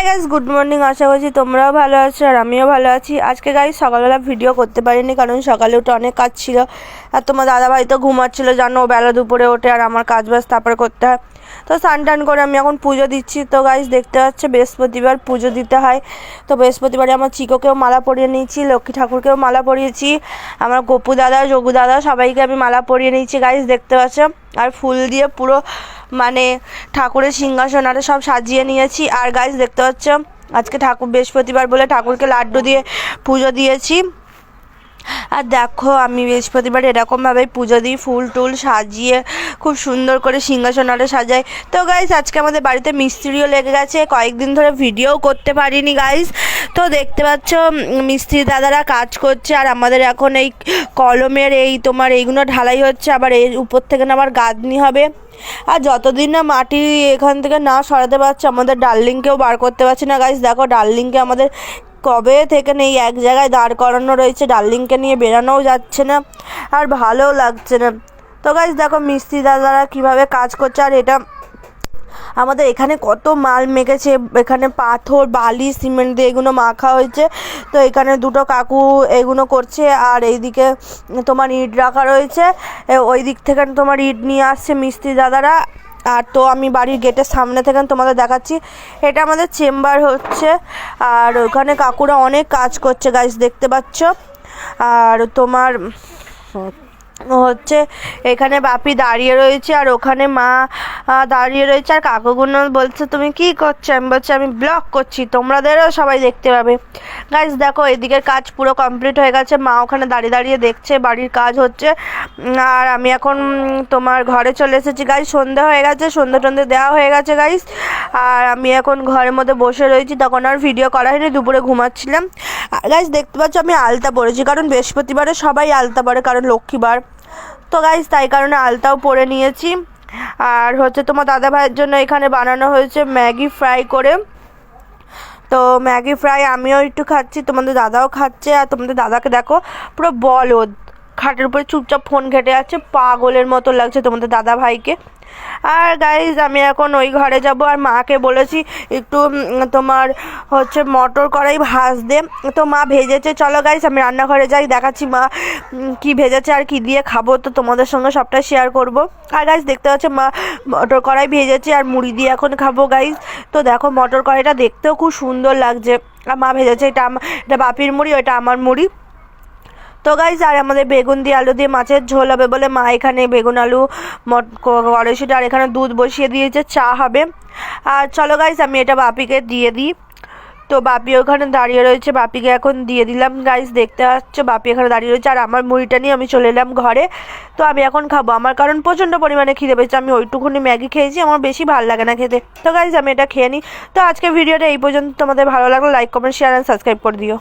Guys good morning, আশা করছি তোমরাও ভালো আছো আর আমিও ভালো আছি। আজকে গাইস সকালবেলা ভিডিও করতে পারিনি কারণ সকালে উঠে অনেক কাজ ছিল আর তোমার দাদাভাই তো ঘুমাচ্ছিল, জানো বেলা দুপুরে ওঠে আর আমার কাজ বাজ তারপরে করতে হয়। তো স্নান টান করে আমি এখন পুজো দিচ্ছি। তো গাইস দেখতে পাচ্ছ বৃহস্পতিবার পুজো দিতে হয়। তো বৃহস্পতিবারে আমার চিকোকেও মালা পরিয়ে নিয়েছি, লক্ষ্মী ঠাকুরকেও মালা পরিয়েছি, আমার গপু দাদা যোগু দাদা সবাইকে আমি মালা পরিয়ে নিয়েছি গাইস দেখতে পাচ্ছ। আর ফুল দিয়ে পুরো মানে ঠাকুরের সিংহাসন আরে সব সাজিয়ে নিয়েছি। আর গাইস দেখতে পাচ্ছ আজকে ঠাকুর বৃহস্পতিবার বলে ঠাকুরকে লাড্ডু দিয়ে পুজো দিয়েছি। আর দেখো আমি বৃহস্পতিবার এরকমভাবে পুজো দিই, ফুল টুল সাজিয়ে খুব সুন্দর করে সিংহাসন আরে সাজাই। তো গাইস আজকে আমাদের বাড়িতে মিস্ত্রিও লেগে গেছে, কয়েকদিন ধরে ভিডিও করতে পারিনি গাইস। তো দেখতে পাচ্ছ মিস্ত্রি দাদারা কাজ করছে আর আমাদের এখন এই কলমের এই তোমার এইগুলো ঢালাই হচ্ছে, আবার এর উপর থেকে না আবার গাঁথনি হবে। আর যতদিন না মাটি এখান থেকে না সরাতে পারছে আমাদের ডার্লিংকেও বার করতে পারছি না গাইস। দেখো ডার্লিংকে আমাদের কবে থেকে নেই এক জায়গায় দাঁড় করানো রয়েছে, ডার্লিংকে নিয়ে বেরানোও যাচ্ছে না আর ভালোও লাগছে না। তো গাইস দেখো মিস্ত্রি দাদারা কীভাবে কাজ করছে। আর এটা আমাদের এখানে কত মাল মেখেছে, এখানে পাথর বালি সিমেন্ট দিয়ে এগুলো মাখা হয়েছে। তো এখানে দুটো কাকু এগুলো করছে আর এইদিকে তোমার ইট রাখা রয়েছে, ওই দিক থেকে তোমার ইট নিয়ে আসছে মিস্ত্রি দাদারা। আর তো আমি বাড়ির গেটের সামনে থেকে তোমাদের দেখাচ্ছি, এটা আমাদের চেম্বার হচ্ছে আর ওখানে কাকুরা অনেক কাজ করছে গাইস দেখতে পাচ্ছ। আর তোমার হচ্ছে এখানে বাপি দাঁড়িয়ে রয়েছে আর ওখানে মা দাঁড়িয়ে রয়েছে আর কাকুগুলো বলছে তুমি কি করছো, আমি বলছি আমি ব্লগ করছি, তোমাদেরও সবাই দেখতে পাবে। গাইস দেখো এদিকের কাজ পুরো কমপ্লিট হয়ে গেছে, মা ওখানে দাঁড়িয়ে দাঁড়িয়ে দেখছে বাড়ির কাজ হচ্ছে। আর আমি এখন তোমার ঘরে চলে এসেছি গাইস, সন্ধ্যা হয়ে গেছে, সন্ধ্যে টন্ধে দেওয়া হয়ে গেছে গাইস। আর আমি এখন ঘরের মধ্যে বসে রয়েছি, তখন আর ভিডিও করা হয়নি, দুপুরে ঘুমাচ্ছিলাম। আর গাইস দেখতে পাচ্ছ আমি আলতা পরেছি কারণ বৃহস্পতিবারে সবাই আলতা পরে কারণ লক্ষ্মীবার। তো গাইস তাই কারণে আলতাও পরে নিয়েছি। আর হচ্ছে তোমার দাদা ভাইয়ের জন্য এখানে বানানো হয়েছে ম্যাগি ফ্রাই করে। তো ম্যাগি ফ্রাই আমিও একটু খাচ্ছি, তোমাদের দাদাও খাচ্ছে। আর তোমাদের দাদাকে দেখো পুরো বলদ, খাটের উপরে চুপচাপ ফোন ঘেটে যাচ্ছে, পাগলের মতো লাগছে তোমাদের দাদা ভাইকে। আর গাইজ আমি এখন ওই ঘরে যাব আর মাকে বলেছি একটু তোমার হচ্ছে মটর কড়াই ভাজতে, তো মা ভেজেছে। চলো গাইজ আমি রান্নাঘরে যাই, দেখাচ্ছি মা কি ভেজেছে আর কি দিয়ে খাবো, তো তোমাদের সঙ্গে সবটা শেয়ার করব। আর গাইজ দেখতে পাচ্ছ মা মটর কড়াই ভেজেছে আর মুড়ি দিয়ে এখন খাবো গাইজ। তো দেখো মটর কড়াইটা দেখতেও খুব সুন্দর লাগছে আর মা ভেজেছে, এটা বাপির মুড়ি, ওইটা আমার মুড়ি। তো গাইজ আর আমাদের বেগুন দিয়ে আলু দিয়ে মাছের ঝোল হবে বলে মা এখানে বেগুন আলু কড়াইশুঁটি আর এখানে দুধ বসিয়ে দিয়েছে, চা হবে। আর চলো গাইজ আমি এটা বাপিকে দিয়ে দিই। তো বাপি ওখানে দাঁড়িয়ে রয়েছে, বাপিকে এখন দিয়ে দিলাম গাইজ দেখতে পাচ্ছ বাপি এখানে দাঁড়িয়ে রয়েছে। আর আমার মুড়িটা নিয়ে আমি চলে এলাম ঘরে। তো আমি এখন খাবো, আমার কারণ প্রচণ্ড পরিমাণে খিদে পেয়েছে, আমি ওইটুকুনি ম্যাগি খেয়েছি, আমার বেশি ভালো লাগে না খেতে। তো গাইজ আমি এটা খেয়ে নিই। তো আজকে ভিডিওটা এই পর্যন্ত, তোমাদের ভালো লাগলো like comment share and subscribe করে দিও।